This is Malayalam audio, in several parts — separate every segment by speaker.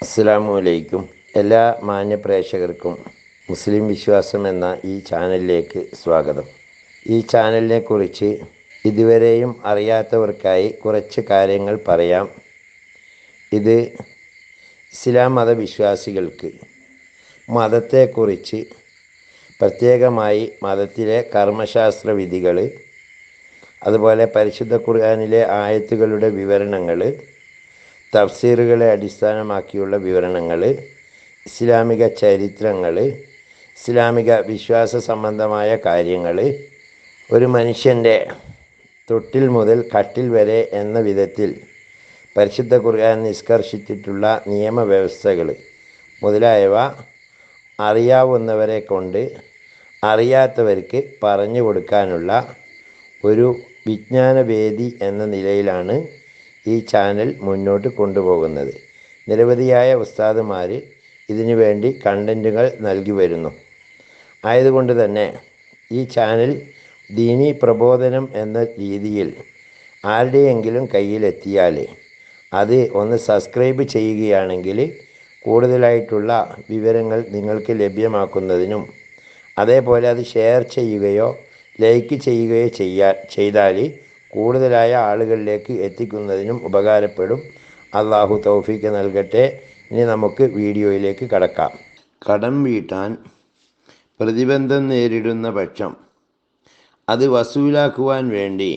Speaker 1: അസ്സലാമു അലൈക്കും. എല്ലാ മാന്യ പ്രേക്ഷകർക്കും മുസ്ലിം വിശ്വാസം എന്ന ഈ ചാനലിലേക്ക് സ്വാഗതം. ഈ ചാനലിനെ കുറിച്ച് ഇതുവരെയും അറിയാത്തവർക്കായി കുറച്ച് കാര്യങ്ങൾ പറയാം. ഇത് ഇസ്ലാം മതവിശ്വാസികൾക്ക് മതത്തെക്കുറിച്ച്, പ്രത്യേകമായി മതത്തിലെ കർമ്മശാസ്ത്ര വിധികൾ, അതുപോലെ പരിശുദ്ധ ഖുർആനിലെ ആയത്തുകളുടെ വിവരണങ്ങൾ, തഫ്സീറുകളെ അടിസ്ഥാനമാക്കിയുള്ള വിവരണങ്ങൾ, ഇസ്ലാമിക ചരിത്രങ്ങൾ, ഇസ്ലാമിക വിശ്വാസ സംബന്ധമായ കാര്യങ്ങൾ, ഒരു മനുഷ്യൻ്റെ തൊട്ടിൽ മുതൽ കട്ടിൽ വരെ എന്ന വിധത്തിൽ പരിശുദ്ധ ഖുർആൻ നിഷ്കർഷിച്ചിട്ടുള്ള നിയമവ്യവസ്ഥകൾ മുതലായവ അറിയാവുന്നവരെ കൊണ്ട് അറിയാത്തവർക്ക് പറഞ്ഞു കൊടുക്കാനുള്ള ഒരു വിജ്ഞാനവേദി എന്ന നിലയിലാണ് ഈ ചാനൽ മുന്നോട്ട് കൊണ്ടുപോകുന്നത്. നിരവധിയായ ഉസ്താദുമാർ ഇതിനു വേണ്ടി കണ്ടൻറ്റുകൾ നൽകി വരുന്നു. ആയതുകൊണ്ട് തന്നെ ഈ ചാനൽ ദീനി പ്രബോധനം എന്ന രീതിയിൽ ആരുടെയെങ്കിലും കയ്യിലെത്തിയാൽ അത് ഒന്ന് സബ്സ്ക്രൈബ് ചെയ്യുകയാണെങ്കിൽ കൂടുതലായിട്ടുള്ള വിവരങ്ങൾ നിങ്ങൾക്ക് ലഭ്യമാക്കുന്നതിനും, അതേപോലെ അത് ഷെയർ ചെയ്യുകയോ ലൈക്ക് ചെയ്യുകയോ ചെയ്താൽ കൂടുതലായ ആളുകളിലേക്ക് എത്തിക്കുന്നതിനും ഉപകാരപ്പെടും. അള്ളാഹു തൗഫീക്ക് നൽകട്ടെ. ഇനി നമുക്ക് വീഡിയോയിലേക്ക് കടക്കാം. കടം വീട്ടാൻ പ്രതിബന്ധം നേരിടുന്ന പക്ഷം അത് വസൂലാക്കുവാൻ വേണ്ടി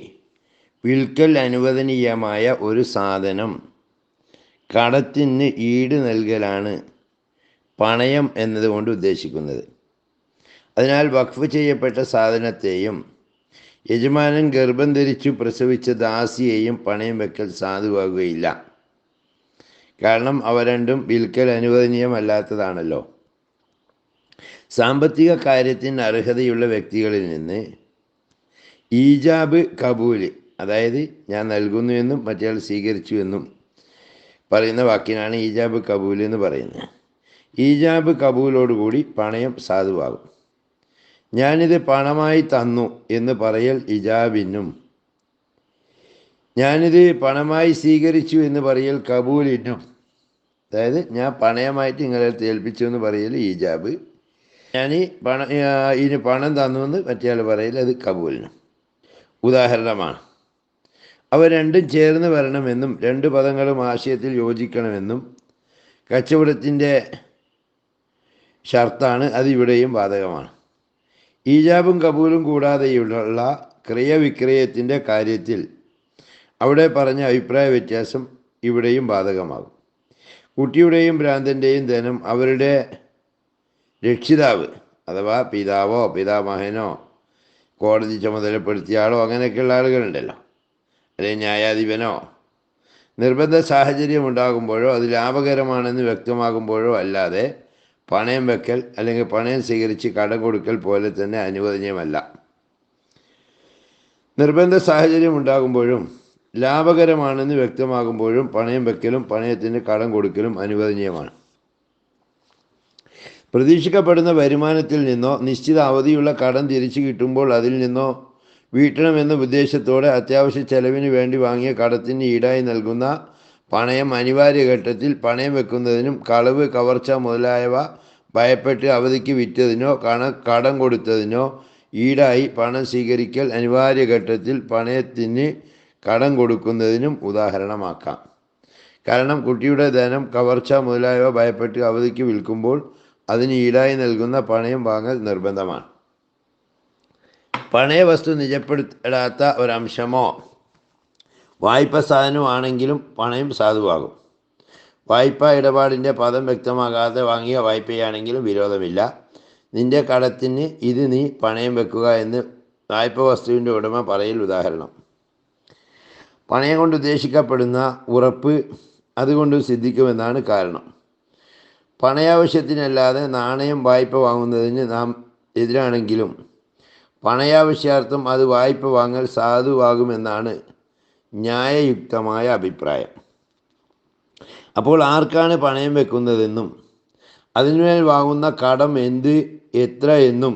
Speaker 1: വിൽക്കൽ അനുവദനീയമായ ഒരു സാധനം കടത്തിന് ഈട് നൽകലാണ് പണയം എന്നതുകൊണ്ട് ഉദ്ദേശിക്കുന്നത്. അതിനാൽ വഖഫ് ചെയ്യപ്പെട്ട സാധനത്തെയും യജമാനൻ ഗർഭം ധരിച്ചു പ്രസവിച്ച ദാസിയെയും പണയം വെക്കൽ സാധുവാകുകയില്ല. കാരണം അവ രണ്ടും വിൽക്കൽ അനുവദനീയമല്ലാത്തതാണല്ലോ. സാമ്പത്തിക കാര്യത്തിന് അർഹതയുള്ള വ്യക്തികളിൽ നിന്ന് ഈജാബ് കബൂൽ, അതായത് ഞാൻ നൽകുന്നു എന്നും മറ്റേയാൾ സ്വീകരിച്ചു എന്നും പറയുന്ന വാക്കിനാണ് ഈജാബ് കബൂൽ എന്ന് പറയുന്നത്. ഈജാബ് കബൂലോടുകൂടി പണയം സാധുവാകും. ഞാനിത് പണമായി തന്നു എന്ന് പറയൽ ഇജാബിനും, ഞാനിത് പണമായി സ്വീകരിച്ചു എന്ന് പറയൽ കബൂലിനും, അതായത് ഞാൻ പണയമായിട്ട് നിങ്ങളെ ഏൽപ്പിച്ചു എന്ന് പറയൽ ഈജാബ്, ഞാൻ ഇതിന് പണം തന്നു എന്ന് മറ്റേയാൾ പറയൽ അത് കബൂലിനും ഉദാഹരണമാണ്. അവ രണ്ടും ചേർന്ന് വരണമെന്നും രണ്ട് പദങ്ങളും ആശയത്തിൽ യോജിക്കണമെന്നും കച്ചവടത്തിൻ്റെ ഷർത്താണ്. അതിവിടെയും ബാധകമാണ്. ഈജാബും കബൂലും കൂടാതെയുള്ള ക്രയവിക്രയത്തിൻ്റെ കാര്യത്തിൽ അവിടെ പറഞ്ഞ അഭിപ്രായ വ്യത്യാസം ഇവിടെയും ബാധകമാകും. കുട്ടിയുടെയും ഭ്രാന്തൻ്റെയും ധനം അവരുടെ രക്ഷിതാവ് അഥവാ പിതാവോ പിതാമഹനോ കോടതി ചുമതലപ്പെടുത്തിയ ആളോ അങ്ങനെയൊക്കെയുള്ള ആളുകളുണ്ടല്ലോ, അല്ലെങ്കിൽ ന്യായാധിപനോ നിർബന്ധ സാഹചര്യം ഉണ്ടാകുമ്പോഴോ അത് ലാഭകരമാണെന്ന് വ്യക്തമാകുമ്പോഴോ അല്ലാതെ പണയം വെക്കൽ അല്ലെങ്കിൽ പണയം സ്വീകരിച്ച് കടം കൊടുക്കൽ പോലെ തന്നെ അനുവദനീയമല്ല. നിർബന്ധ സാഹചര്യം ഉണ്ടാകുമ്പോഴും ലാഭകരമാണെന്ന് വ്യക്തമാകുമ്പോഴും പണയം വെക്കലും പണയത്തിന് കടം കൊടുക്കലും അനുവദനീയമാണ്. പ്രതീക്ഷിക്കപ്പെടുന്ന വരുമാനത്തിൽ നിന്നോ നിശ്ചിത അവധിയുള്ള കടം തിരിച്ചു കിട്ടുമ്പോൾ അതിൽ നിന്നോ വീട്ടണമെന്ന ഉദ്ദേശത്തോടെ അത്യാവശ്യ ചെലവിന് വേണ്ടി വാങ്ങിയ കടത്തിന് ഈടായി നൽകുന്ന പണയം അനിവാര്യ ഘട്ടത്തിൽ പണയം വെക്കുന്നതിനും കളവ്, കവർച്ച മുതലായവ ഭയപ്പെട്ട് അവധിക്ക് വിറ്റതിനോ കടം കൊടുത്തതിനോ ഈടായി പണം സ്വീകരിക്കൽ അനിവാര്യ ഘട്ടത്തിൽ പണയത്തിന് കടം കൊടുക്കുന്നതിനും ഉദാഹരണമാക്കാം. കാരണം കുട്ടിയുടെ ധനം, കവർച്ച മുതലായവ ഭയപ്പെട്ട് അവധിക്ക് വിൽക്കുമ്പോൾ അതിന് ഈടായി നൽകുന്ന പണയം വാങ്ങൽ നിർബന്ധമാണ്. പണയ വസ്തു നിജപ്പെടുത്താത്ത ഒരംശമോ വായ്പ സാധനമാണെങ്കിലും പണയം സാധുവാകും. വായ്പാ ഇടപാടിൻ്റെ പദം വ്യക്തമാകാതെ വാങ്ങിയ വായ്പയാണെങ്കിലും വിരോധമില്ല. നിന്റെ കടത്തിന് ഇത് നീ പണയം വെക്കുക എന്ന് വായ്പ വസ്തുവിൻ്റെ ഉടമ പറയൽ ഉദാഹരണം. പണയം കൊണ്ട് ഉദ്ദേശിക്കപ്പെടുന്ന ഉറപ്പ് അതുകൊണ്ട് സിദ്ധിക്കുമെന്നാണ് കാരണം. പണയാവശ്യത്തിനല്ലാതെ നാണയം വായ്പ വാങ്ങുന്നതിന് നാം എതിരാണെങ്കിലും പണയാവശ്യാർത്ഥം അത് വായ്പ വാങ്ങൽ സാധുവാകുമെന്നാണ് ന്യായയുക്തമായ അഭിപ്രായം. അപ്പോൾ ആർക്കാണ് പണയം വെക്കുന്നതെന്നും അതിന്മേൽ വാങ്ങുന്ന കടം എത്ര എന്നും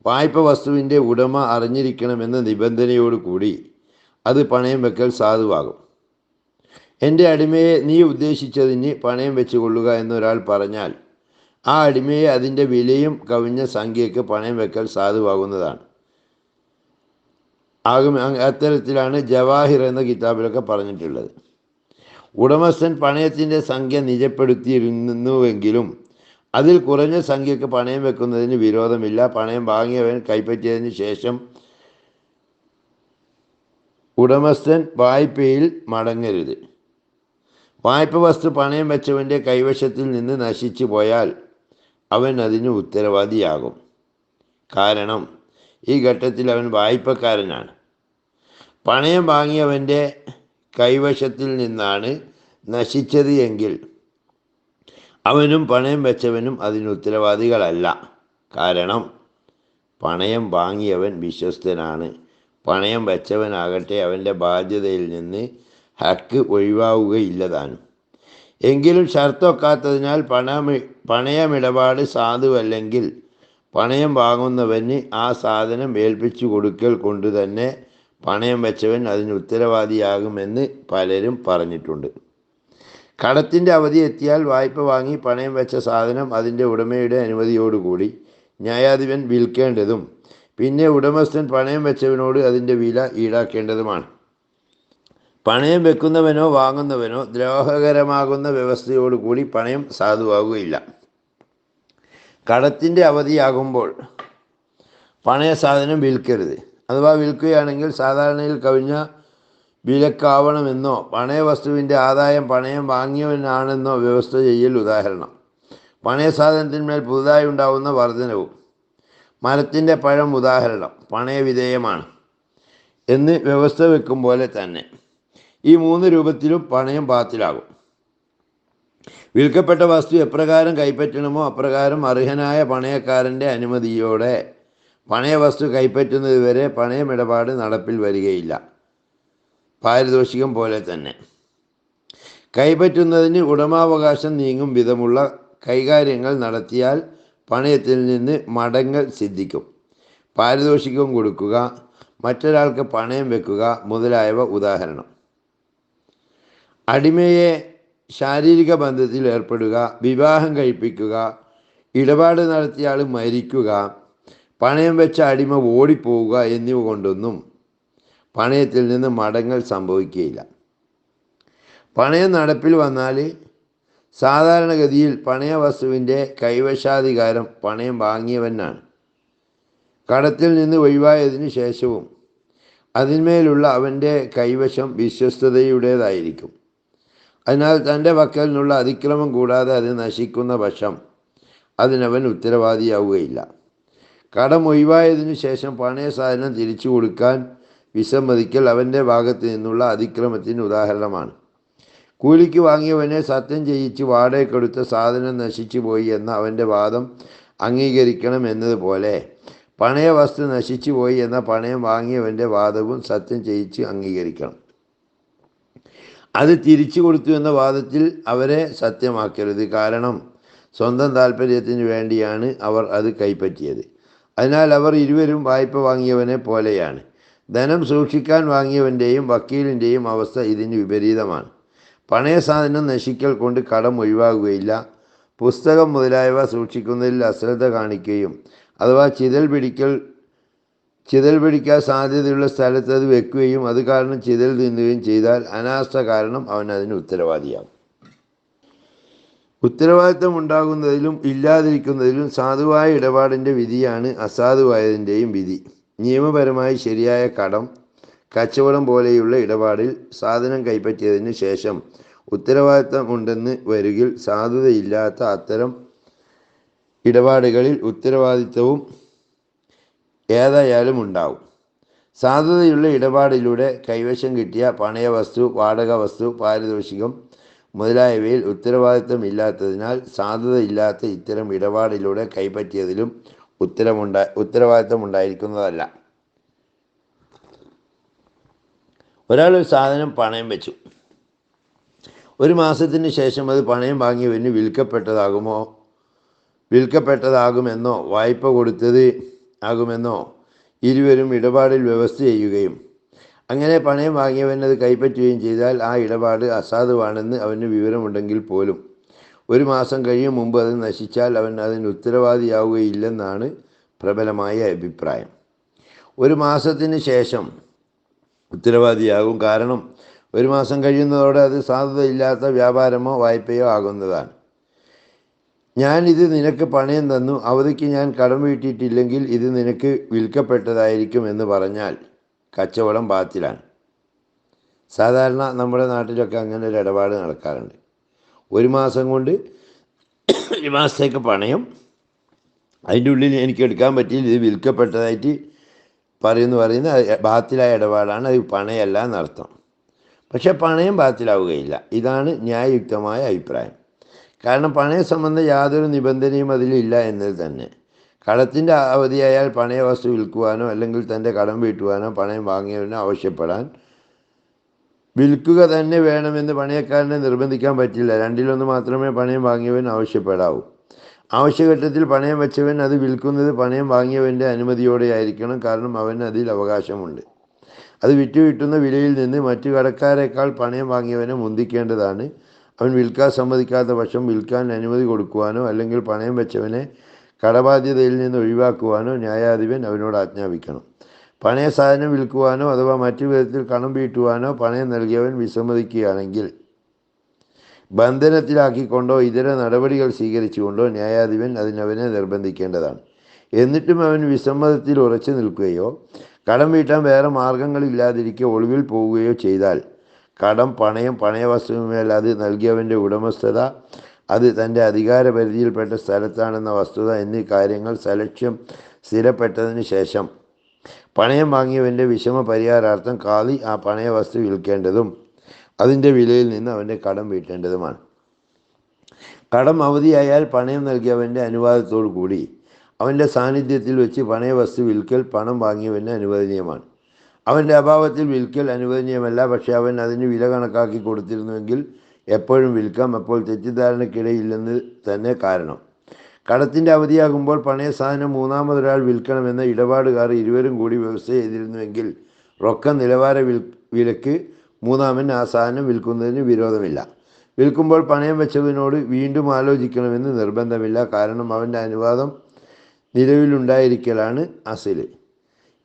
Speaker 1: വായ്പ വസ്തുവിൻ്റെ ഉടമ അറിഞ്ഞിരിക്കണമെന്ന നിബന്ധനയോടുകൂടി അത് പണയം വെക്കൽ സാധുവാകും. എൻ്റെ അടിമയെ നീ ഉദ്ദേശിച്ചതിന് പണയം വെച്ച് കൊള്ളുക എന്നൊരാൾ പറഞ്ഞാൽ ആ അടിമയെ അതിൻ്റെ വിലയും കവിഞ്ഞ സംഖ്യയ്ക്ക് പണയം വെക്കൽ സാധുവാകുന്നതാണ്. അത്തരത്തിലാണ് ജവാഹിർ എന്ന കിതാബിലൊക്കെ പറഞ്ഞിട്ടുള്ളത്. ഉടമസ്ഥൻ പണയത്തിൻ്റെ സംഖ്യ നിജപ്പെടുത്തിയിരുന്നുവെങ്കിലും അതിൽ കുറഞ്ഞ സംഖ്യക്ക് പണയം വെക്കുന്നതിന് വിരോധമില്ല. പണയം വാങ്ങിയവൻ കൈപ്പറ്റിയതിന് ശേഷം ഉടമസ്ഥൻ വായ്പയിൽ മടങ്ങരുത്. വായ്പ വസ്തു പണയം വെച്ചവൻ്റെ കൈവശത്തിൽ നിന്ന് നശിച്ചു പോയാൽ അവൻ അതിന് ഉത്തരവാദിയാകും. കാരണം ഈ ഘട്ടത്തിൽ അവൻ വായ്പക്കാരനാണ്. പണയം വാങ്ങിയവൻ്റെ കൈവശത്തിൽ നിന്നാണ് നശിച്ചത് എങ്കിൽ അവനും പണയം വെച്ചവനും അതിന് ഉത്തരവാദികളല്ല. കാരണം പണയം വാങ്ങിയവൻ വിശ്വസ്തനാണ്. പണയം വെച്ചവനാകട്ടെ അവൻ്റെ ബാധ്യതയിൽ നിന്ന് ഹക്ക് ഒഴിവാവുകയില്ലതാനും. എങ്കിലും ഷർത്തൊക്കാത്തതിനാൽ പണയമിടപാട് സാധുവല്ലെങ്കിൽ പണയം വാങ്ങുന്നവന് ആ സാധനം ഏൽപ്പിച്ചു കൊടുക്കൽ കൊണ്ട് തന്നെ പണയം വെച്ചവൻ അതിന് ഉത്തരവാദിയാകുമെന്ന് പലരും പറഞ്ഞിട്ടുണ്ട്. കടത്തിൻ്റെ അവധി എത്തിയാൽ വായ്പ വാങ്ങി പണയം വെച്ച സാധനം അതിൻ്റെ ഉടമയുടെ അനുമതിയോടുകൂടി ന്യായാധിപൻ വിൽക്കേണ്ടതും പിന്നെ ഉടമസ്ഥൻ പണയം വെച്ചവനോട് അതിൻ്റെ വില ഈടാക്കേണ്ടതുമാണ്. പണയം വെക്കുന്നവനോ വാങ്ങുന്നവനോ ദ്രോഹകരമാകുന്ന വ്യവസ്ഥയോടുകൂടി പണയം സാധുവാകുകയില്ല. കടത്തിൻ്റെ അവധിയാകുമ്പോൾ പണയ സാധനം വിൽക്കരുത്. അഥവാ വിൽക്കുകയാണെങ്കിൽ സാധാരണയിൽ കവിഞ്ഞ വിലക്കാവണമെന്നോ പണയ വസ്തുവിൻ്റെ ആദായം പണയം വാങ്ങിയവനാണെന്നോ വ്യവസ്ഥ ചെയ്യൽ. ഉദാഹരണം, പണയ സാധനത്തിന്മേൽ പുതുതായി ഉണ്ടാകുന്ന വർധനവും. മരത്തിൻ്റെ പഴം ഉദാഹരണം പണയവിധേയമാണ് എന്ന് വ്യവസ്ഥ വെക്കും പോലെ തന്നെ ഈ മൂന്ന് രൂപത്തിലും പണയം ബാത്തിലാകും. വിൽക്കപ്പെട്ട വസ്തു എപ്രകാരം കൈപ്പറ്റണമോ അപ്രകാരം അർഹനായ പണയക്കാരൻ്റെ അനുമതിയോടെ പണയ വസ്തു കൈപ്പറ്റുന്നത് വരെ പണയമിടപാട് നടപ്പിൽ വരികയില്ല. പാരിതോഷികം പോലെ തന്നെ കൈപ്പറ്റുന്നതിന് ഉടമാവകാശം നീങ്ങും വിധമുള്ള കൈകാര്യങ്ങൾ നടത്തിയാൽ പണയത്തിൽ നിന്ന് മടങ്ങൽ സിദ്ധിക്കും. പാരിതോഷികം കൊടുക്കുക, മറ്റൊരാൾക്ക് പണയം വെക്കുക മുതലായവ ഉദാഹരണം. അടിമയെ ശാരീരിക ബന്ധത്തിൽ ഏർപ്പെടുക, വിവാഹം കഴിപ്പിക്കുക, ഇടപാട് നടത്തിയ ആൾ മരിക്കുക, പണയം വെച്ച അടിമ ഓടിപ്പോവുക എന്നിവ കൊണ്ടൊന്നും പണയത്തിൽ നിന്ന് മടങ്ങൽ സംഭവിക്കുകയില്ല. പണയം നടപ്പിൽ വന്നാൽ സാധാരണഗതിയിൽ പണയ വസ്തുവിൻ്റെ കൈവശാധികാരം പണയം വാങ്ങിയവനാണ്. കടത്തിൽ നിന്ന് ഒഴിവായതിനു ശേഷവും അതിന്മേലുള്ള അവൻ്റെ കൈവശം വിശ്വസ്തതയുടേതായിരിക്കും. അതിനാൽ തൻ്റെ പക്കൽ നിന്നുള്ള അതിക്രമം കൂടാതെ അത് നശിക്കുന്ന പക്ഷം അതിനവൻ ഉത്തരവാദിയാവുകയില്ല. കടം ഒഴിവായതിനു ശേഷം പണയ സാധനം തിരിച്ചു കൊടുക്കാൻ വിസമ്മതിക്കൽ അവൻ്റെ ഭാഗത്ത് നിന്നുള്ള അതിക്രമത്തിന് ഉദാഹരണമാണ്. കൂലിക്ക് വാങ്ങിയവനെ സത്യം ചെയ്യിച്ച് വാടകയ്ക്കെടുത്ത സാധനം നശിച്ചു പോയി എന്ന അവൻ്റെ വാദം അംഗീകരിക്കണം എന്നതുപോലെ പണയ വസ്തു നശിച്ചു പോയി എന്ന പണയം വാങ്ങിയവൻ്റെ വാദവും സത്യം ചെയ്യിച്ച് അംഗീകരിക്കണം. അത് തിരിച്ചു കൊടുത്തു എന്ന വാദത്തിൽ അവരെ സത്യമാക്കരുത്. കാരണം സ്വന്തം താല്പര്യത്തിന് വേണ്ടിയാണ് അവർ അത് കൈപ്പറ്റിയത്. അതിനാൽ അവർ ഇരുവരും വായ്പ വാങ്ങിയവനെ പോലെയാണ്. ധനം സൂക്ഷിക്കാൻ വാങ്ങിയവൻ്റെയും വക്കീലിൻ്റെയും അവസ്ഥ ഇതിന് വിപരീതമാണ്. പണയ സാധനം നശിക്കൽ കൊണ്ട് കടം ഒഴിവാകുകയില്ല. പുസ്തകം മുതലായവ സൂക്ഷിക്കുന്നതിൽ അശ്രദ്ധ കാണിക്കുകയും അഥവാ ചിതൽ പിടിക്കാൻ സാധ്യതയുള്ള സ്ഥലത്ത് അത് വെക്കുകയും അത് കാരണം ചിതൽ തിന്നുകയും ചെയ്താൽ അനാസ്ഥ കാരണം അവൻ അതിന് ഉത്തരവാദിയാകും. ഉത്തരവാദിത്തം ഉണ്ടാകുന്നതിലും ഇല്ലാതിരിക്കുന്നതിലും സാധുവായ ഇടപാടിൻ്റെ വിധിയാണ് അസാധുവായതിൻ്റെയും വിധി. നിയമപരമായി ശരിയായ കടം, കച്ചവടം പോലെയുള്ള ഇടപാടിൽ സാധനം കൈപ്പറ്റിയതിന് ശേഷം ഉത്തരവാദിത്തമുണ്ടെന്ന് വരുകിൽ സാധുതയില്ലാത്ത അത്തരം ഇടപാടുകളിൽ ഉത്തരവാദിത്തവും ഏതായാലും ഉണ്ടാവും. സാധുതയുള്ള ഇടപാടിലൂടെ കൈവശം കിട്ടിയ പണയ വസ്തു, വാടക വസ്തു, പാരിതോഷികം മുതലായവയിൽ ഉത്തരവാദിത്തം ഇല്ലാത്തതിനാൽ സാധുതയില്ലാത്ത ഇത്തരം ഇടപാടിലൂടെ കൈപ്പറ്റിയതിലും ഉത്തരവാദിത്തം ഉണ്ടായിരിക്കുന്നതല്ല. ഒരാൾ ഒരു സാധനം പണയം വെച്ചു. ഒരു മാസത്തിന് ശേഷം അത് പണയം വാങ്ങിയവന് വിൽക്കപ്പെട്ടതാകുമെന്നോ വായ്പ കൊടുത്തത് ആകുമെന്നോ ഇരുവരും ഇടപാടിൽ വ്യവസ്ഥ ചെയ്യുകയും അങ്ങനെ പണയം വാങ്ങിയവൻ അത് കൈപ്പറ്റുകയും ചെയ്താൽ ആ ഇടപാട് അസാധുവാണെന്ന് അവന് വിവരമുണ്ടെങ്കിൽ പോലും 1 മാസം കഴിയും മുമ്പ് അത് നശിച്ചാൽ അവൻ അതിന് ഉത്തരവാദിയാവുകയില്ലെന്നാണ് പ്രബലമായ അഭിപ്രായം. 1 മാസത്തിന് ശേഷം ഉത്തരവാദിയാകും. കാരണം 1 മാസം കഴിയുന്നതോടെ അത് സാധുതയില്ലാത്ത വ്യാപാരമോ വായ്പയോ ആകുന്നതാണ്. ഞാനിത് നിനക്ക് പണയം തന്നു, അവധിക്ക് ഞാൻ കടം വീട്ടിയിട്ടില്ലെങ്കിൽ ഇത് നിനക്ക് വിൽക്കപ്പെട്ടതായിരിക്കും എന്ന് പറഞ്ഞാൽ കച്ചവടം ബാത്തിലാണ്. സാധാരണ നമ്മുടെ നാട്ടിലൊക്കെ അങ്ങനെ ഒരു ഇടപാട് നടക്കാറുണ്ട്. 1 മാസം കൊണ്ട് 1 മാസത്തേക്ക് പണയം, അതിൻ്റെ ഉള്ളിൽ എനിക്ക് എടുക്കാൻ പറ്റിയില്ല, ഇത് വിൽക്കപ്പെട്ടതായിട്ട് പറയുന്ന ബാത്തിലായ ഇടപാടാണ്, അത് പണയമല്ല എന്നർത്ഥം. പക്ഷെ പണയം ബാത്തിലാവുകയില്ല. ഇതാണ് ന്യായയുക്തമായ അഭിപ്രായം. കാരണം പണയ സംബന്ധ യാതൊരു നിബന്ധനയും അതിലില്ല എന്നത് തന്നെ. കടത്തിൻ്റെ അവധിയായാൽ പണയ വസ്തു വിൽക്കുവാനോ അല്ലെങ്കിൽ തൻ്റെ കടം വീട്ടുവാനോ പണയം വാങ്ങിയവനോ ആവശ്യപ്പെടാൻ വിൽക്കുക തന്നെ വേണമെന്ന് പണയക്കാരനെ നിർബന്ധിക്കാൻ പറ്റില്ല. രണ്ടിലൊന്ന് മാത്രമേ പണയം വാങ്ങിയവൻ ആവശ്യപ്പെടാവൂ. ആവശ്യഘട്ടത്തിൽ പണയം വെച്ചവൻ അത് വിൽക്കുന്നത് പണയം വാങ്ങിയവൻ്റെ അനുമതിയോടെ ആയിരിക്കണം. കാരണം അവന് അതിൽ അവകാശമുണ്ട്. അത് കിട്ടുന്ന വിലയിൽ നിന്ന് മറ്റു കടക്കാരേക്കാൾ പണയം വാങ്ങിയവനെ മുന്തിക്കേണ്ടതാണ്. അവൻ വിൽക്കാൻ സമ്മതിക്കാത്ത പക്ഷം വിൽക്കാൻ അനുമതി കൊടുക്കുവാനോ അല്ലെങ്കിൽ പണയം വെച്ചവനെ കടബാധ്യതയിൽ നിന്ന് ഒഴിവാക്കുവാനോ ന്യായാധിപൻ അവനോട് ആജ്ഞാപിക്കണം. പണയ സാധനം വിൽക്കുവാനോ അഥവാ മറ്റു വിധത്തിൽ കടം വീട്ടുവാനോ പണയം നൽകിയവൻ വിസമ്മതിക്കുകയാണെങ്കിൽ ബന്ധനത്തിലാക്കിക്കൊണ്ടോ ഇതര നടപടികൾ സ്വീകരിച്ചുകൊണ്ടോ ന്യായാധിപൻ അതിനവനെ നിർബന്ധിക്കേണ്ടതാണ്. എന്നിട്ടും അവൻ വിസമ്മതത്തിൽ ഉറച്ചു നിൽക്കുകയോ കടം വീട്ടാൻ വേറെ മാർഗങ്ങളില്ലാതിരിക്കെ ഒളിവിൽ പോവുകയോ ചെയ്താൽ കടം, പണയം, പണയവസ്തുവിന്മേൽ അത് നൽകിയവൻ്റെ ഉടമസ്ഥത, അത് തൻ്റെ അധികാരപരിധിയിൽപ്പെട്ട സ്ഥലത്താണെന്ന വസ്തുത എന്നീ കാര്യങ്ങൾ സലക്ഷ്യം സ്ഥിരപ്പെട്ടതിന് ശേഷം പണയം വാങ്ങിയവൻ്റെ വിഷമ പരിഹാരാർത്ഥം കാളി ആ പണയ വസ്തു വിൽക്കേണ്ടതും അതിൻ്റെ വിലയിൽ നിന്ന് അവൻ്റെ കടം വീട്ടേണ്ടതുമാണ്. കടം അവധിയായാൽ പണയം നൽകിയവൻ്റെ അനുവാദത്തോടു കൂടി അവൻ്റെ സാന്നിധ്യത്തിൽ വെച്ച് പണയ വസ്തു വിൽക്കൽ പണം വാങ്ങിയവന് അനുവദനീയമാണ്. അവൻ്റെ അഭാവത്തിൽ വിൽക്കൽ അനുവദനീയമല്ല. പക്ഷേ അവൻ അതിന് വില കണക്കാക്കി കൊടുത്തിരുന്നുവെങ്കിൽ എപ്പോഴും വിൽക്കാം. അപ്പോൾ തെറ്റിദ്ധാരണയ്ക്കിടയില്ലെന്ന് തന്നെ. കാരണം കടത്തിൻ്റെ അവധിയാകുമ്പോൾ പണയ സാധനം മൂന്നാമതൊരാൾ വിൽക്കണമെന്ന ഇടപാടുകാർ ഇരുവരും കൂടി വ്യവസ്ഥ ചെയ്തിരുന്നുവെങ്കിൽ റൊക്കം നിലവാര വിലക്ക് മൂന്നാമൻ ആ സാധനം വിൽക്കുന്നതിന് വിരോധമില്ല. വിൽക്കുമ്പോൾ പണയം വെച്ചവനോട് വീണ്ടും ആലോചിക്കണമെന്ന് നിർബന്ധമില്ല. കാരണം അവൻ്റെ അനുവാദം നിലവിലുണ്ടായിരിക്കലാണ് അസിൽ.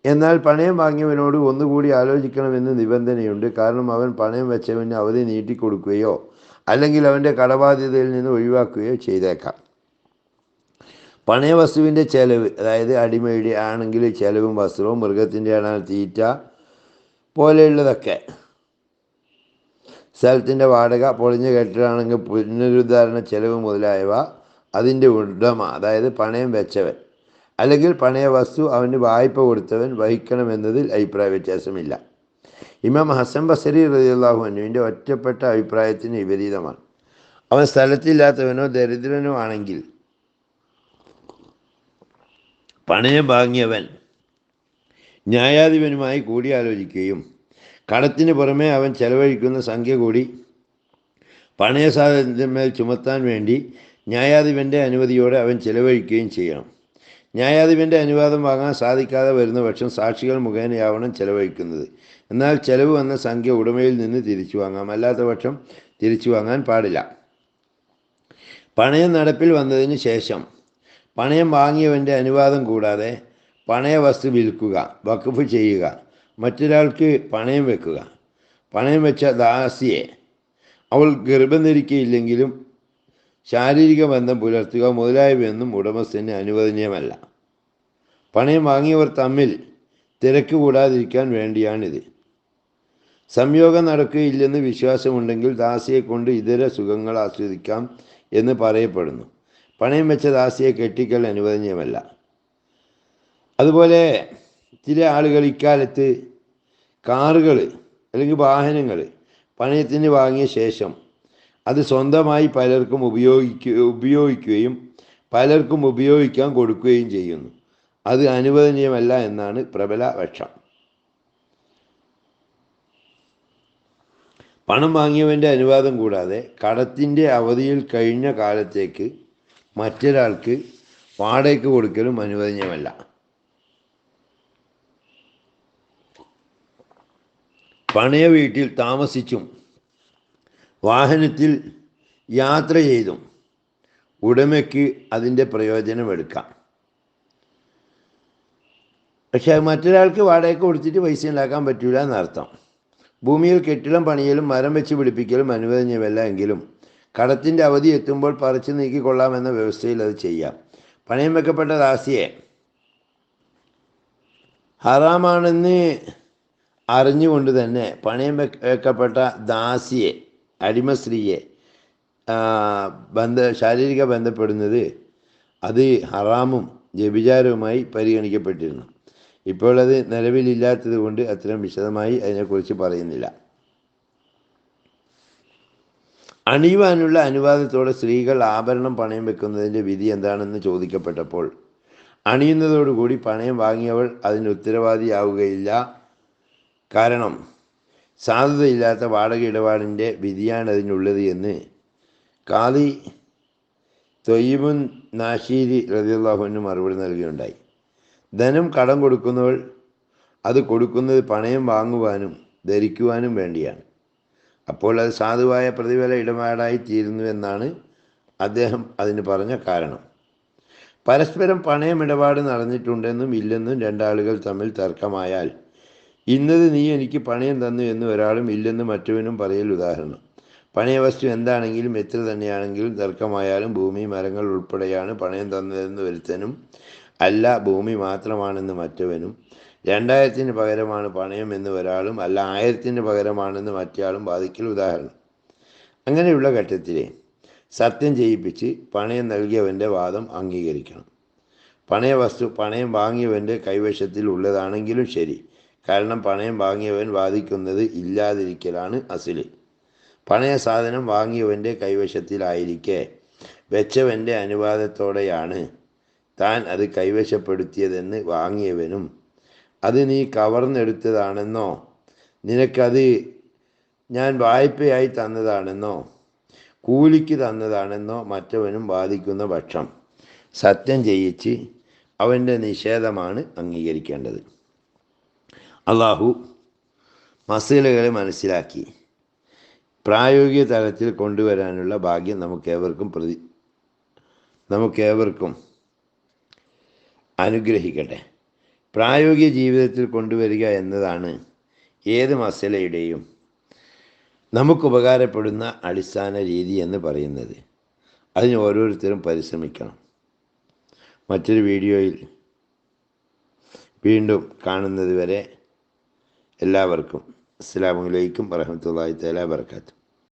Speaker 1: എന്നാൽ പണയം വാങ്ങിയവനോട് ഒന്നുകൂടി ആലോചിക്കണമെന്ന് നിബന്ധനയുണ്ട്. കാരണം അവൻ പണയം വെച്ചവന് അവധി നീട്ടിക്കൊടുക്കുകയോ അല്ലെങ്കിൽ അവൻ്റെ കടബാധ്യതയിൽ നിന്ന് ഒഴിവാക്കുകയോ ചെയ്തേക്കാം. പണയവസ്തുവിൻ്റെ ചെലവ്, അതായത് അടിമയുടെ ആണെങ്കിൽ ചെലവും വസ്ത്രവും, മൃഗത്തിൻ്റെ ആണെങ്കിൽ തീറ്റ പോലെയുള്ളതൊക്കെ, സ്ഥലത്തിൻ്റെ വാടക, പൊളിഞ്ഞ കെട്ടിടമാണെങ്കിൽ പുനരുദ്ധാരണ ചെലവ് മുതലായവ അതിൻ്റെ ഉടമ, അതായത് പണയം വെച്ചവൻ അല്ലെങ്കിൽ പണയ വസ്തു അവന് വായ്പ കൊടുത്തവൻ വഹിക്കണമെന്നതിൽ അഭിപ്രായ വ്യത്യാസമില്ല. ഇമാം ഹസൻ ബസരി റളിയല്ലാഹു അൻഹുവിൻ്റെ ഒറ്റപ്പെട്ട അഭിപ്രായത്തിന് വിപരീതമാണ്. അവൻ സ്ഥലത്തില്ലാത്തവനോ ദരിദ്രനോ ആണെങ്കിൽ പണയം വാങ്ങിയവൻ ന്യായാധിപനുമായി കൂടിയാലോചിക്കുകയും കടത്തിന് പുറമെ അവൻ ചെലവഴിക്കുന്ന സംഖ്യ കൂടി പണയ സാധനത്തിന്മേൽ ചുമത്താൻ വേണ്ടി ന്യായാധിപൻ്റെ അനുമതിയോടെ അവൻ ചെലവഴിക്കുകയും ചെയ്യണം. ന്യായാധിപൻ്റെ അനുവാദം വാങ്ങാൻ സാധിക്കാതെ വരുന്ന പക്ഷം സാക്ഷികൾ മുഖേനയാവണം ചെലവഴിക്കുന്നത്. എന്നാൽ ചെലവ് വന്ന സംഖ്യ ഉടമയിൽ നിന്ന് തിരിച്ചു വാങ്ങാം. അല്ലാത്ത പക്ഷം തിരിച്ചു വാങ്ങാൻ പാടില്ല. പണയം നടപ്പിൽ വന്നതിന് ശേഷം പണയം വാങ്ങിയവൻ്റെ അനുവാദം കൂടാതെ പണയ വസ്തു വിൽക്കുക, വഖഫ് ചെയ്യുക, മറ്റൊരാൾക്ക് പണയം വെക്കുക, പണയം വെച്ച ദാസിയെ അവൾ ഗർഭം ധരിക്കുകയില്ലെങ്കിലും ശാരീരിക ബന്ധം പുലർത്തുക മുതലായവയൊന്നും ഉടമസ്ഥന് അനുവദനീയമല്ല. പണയം വാങ്ങിയവർ തമ്മിൽ തിരക്ക് കൂടാതിരിക്കാൻ വേണ്ടിയാണിത്. സംയോഗം നടക്കുകയില്ലെന്ന് വിശ്വാസമുണ്ടെങ്കിൽ ദാസിയെ കൊണ്ട് ഇതര സുഖങ്ങൾ ആസ്വദിക്കാം എന്ന് പറയപ്പെടുന്നു. പണയം വെച്ച ദാസിയെ കെട്ടിക്കൽ അനുവദനീയമല്ല. അതുപോലെ ചില ആളുകൾ ഇക്കാലത്ത് കാറുകൾ അല്ലെങ്കിൽ വാഹനങ്ങൾ പണയത്തിന് വാങ്ങിയ ശേഷം അത് സ്വന്തമായി പലർക്കും ഉപയോഗിക്കുകയും പലർക്കും ഉപയോഗിക്കാൻ കൊടുക്കുകയും ചെയ്യുന്നു. അത് അനുവദനീയമല്ല എന്നാണ് പ്രബല പക്ഷം. പണം വാങ്ങിയവൻ്റെ അനുവാദം കൂടാതെ കടത്തിൻ്റെ അവധിയിൽ കഴിഞ്ഞ കാലത്തേക്ക് മറ്റൊരാൾക്ക് വാടകയ്ക്ക് കൊടുക്കലും അനുവദനീയമല്ല. പണയ വീട്ടിൽ താമസിച്ചും വാഹനത്തിൽ യാത്ര ചെയ്തും ഉടമയ്ക്ക് അതിൻ്റെ പ്രയോജനമെടുക്കാം. പക്ഷെ മറ്റൊരാൾക്ക് വാടകയ്ക്ക് കൊടുത്തിട്ട് പൈസ ഉണ്ടാക്കാൻ പറ്റില്ല എന്നർത്ഥം. ഭൂമിയിൽ കെട്ടിടം പണിയലും മരം വെച്ച് പിടിപ്പിക്കലും അനുവദനീയമല്ല എങ്കിലും കടത്തിൻ്റെ അവധി എത്തുമ്പോൾ പറിച്ചു നീക്കിക്കൊള്ളാമെന്ന വ്യവസ്ഥയിൽ അത് ചെയ്യാം. പണയം വെക്കപ്പെട്ട ദാസിയെ ഹറാമാണെന്ന് അറിഞ്ഞുകൊണ്ട് തന്നെ പണയം വെക്കപ്പെട്ട ദാസിയെ, അടിമ സ്ത്രീയെ ശാരീരിക ബന്ധപ്പെടുന്നത് അത് ഹറാമും വ്യഭിചാരവുമായി പരിഗണിക്കപ്പെട്ടിരുന്നു. ഇപ്പോൾ അത് നിലവിലില്ലാത്തത് കൊണ്ട് അത്തരം വിശദമായി അതിനെക്കുറിച്ച് പറയുന്നില്ല. അണിയുവാനുള്ള അനുവാദത്തോടെ സ്ത്രീകൾ ആഭരണം പണയം വെക്കുന്നതിൻ്റെ വിധി എന്താണെന്ന് ചോദിക്കപ്പെട്ടപ്പോൾ അണിയുന്നതോടുകൂടി പണയം വാങ്ങിയവൾ അതിന് ഉത്തരവാദിയാവുകയില്ല. കാരണം സാധുതയില്ലാത്ത വാടക ഇടപാടിൻ്റെ വിധിയാണ് അതിനുള്ളത് എന്ന് ഖാദി തൊയ്യിബുൻ നാശീരി റളിയല്ലാഹു അൻഹു മറുപടി നൽകുകയുണ്ടായി. ധനം കടം കൊടുക്കുന്നവൾ അത് കൊടുക്കുന്നത് പണയം വാങ്ങുവാനും ധരിക്കുവാനും വേണ്ടിയാണ്. അപ്പോൾ അത് സാധുവായ പ്രതിഫല ഇടപാടായി തീരുന്നു എന്നാണ് അദ്ദേഹം അതിന് പറഞ്ഞ കാരണം. പരസ്പരം പണയം ഇടപാട് നടന്നിട്ടുണ്ടെന്നും ഇല്ലെന്നും രണ്ടാളുകൾ തമ്മിൽ തർക്കമായാൽ ഇന്നത് നീ എനിക്ക് പണയം തന്നു എന്ന് ഒരാളും ഇല്ലെന്ന് മറ്റവനും പറയൽ ഉദാഹരണം. പണയ വസ്തു എന്താണെങ്കിലും എത്ര തന്നെയാണെങ്കിലും തർക്കമായാലും ഭൂമി മരങ്ങൾ ഉൾപ്പെടെയാണ് പണയം തന്നതെന്ന് ഒരുത്തനും അല്ല ഭൂമി മാത്രമാണെന്ന് മറ്റവനും, 2000 പകരമാണ് പണയം എന്ന് ഒരാളും അല്ല 1000 പകരമാണെന്ന് മറ്റയാളും വാദിക്കൽ ഉദാഹരണം. അങ്ങനെയുള്ള ഘട്ടത്തിൽ സത്യം ചെയ്യിപ്പിച്ച് പണയം നൽകിയവൻ്റെ വാദം അംഗീകരിക്കണം. പണയ വസ്തു പണയം വാങ്ങിയവൻ്റെ കൈവശത്തിൽ ഉള്ളതാണെങ്കിലും ശരി, കാരണം പണയം വാങ്ങിയവൻ വാദിക്കുന്നത് ഇല്ലാതിരിക്കലാണ് അസില്. പണയ സാധനം വാങ്ങിയവൻ്റെ കൈവശത്തിലായിരിക്കെ വെച്ചവൻ്റെ അനുവാദത്തോടെയാണ് താൻ അത് കൈവശപ്പെടുത്തിയതെന്ന് വാങ്ങിയവനും അത് നീ കവർന്നെടുത്തതാണെന്നോ നിനക്കത് ഞാൻ വായ്പയായി തന്നതാണെന്നോ കൂലിക്ക് തന്നതാണെന്നോ മറ്റവനും വാദിക്കുന്ന പക്ഷം സത്യം ചെയ്യിച്ച് അവൻ്റെ നിഷേധമാണ് അംഗീകരിക്കേണ്ടത്. അള്ളാഹു മസലകളെ മനസ്സിലാക്കി പ്രായോഗിക തലത്തിൽ കൊണ്ടുവരാനുള്ള ഭാഗ്യം നമുക്കേവർക്കും അനുഗ്രഹിക്കട്ടെ. പ്രായോഗിക ജീവിതത്തിൽ കൊണ്ടുവരിക എന്നതാണ് ഏത് മസലയുടെയും നമുക്കുപകാരപ്പെടുന്ന അടിസ്ഥാന രീതി എന്ന് പറയുന്നത്. അതിന് ഓരോരുത്തരും പരിശ്രമിക്കണം. മറ്റൊരു വീഡിയോയിൽ വീണ്ടും കാണുന്നത് വരെ എല്ലാവർക്കും അസ്സലാമു അലൈക്കും വറഹ്മത്തുള്ളാഹി തആല വബറകാതുഹു.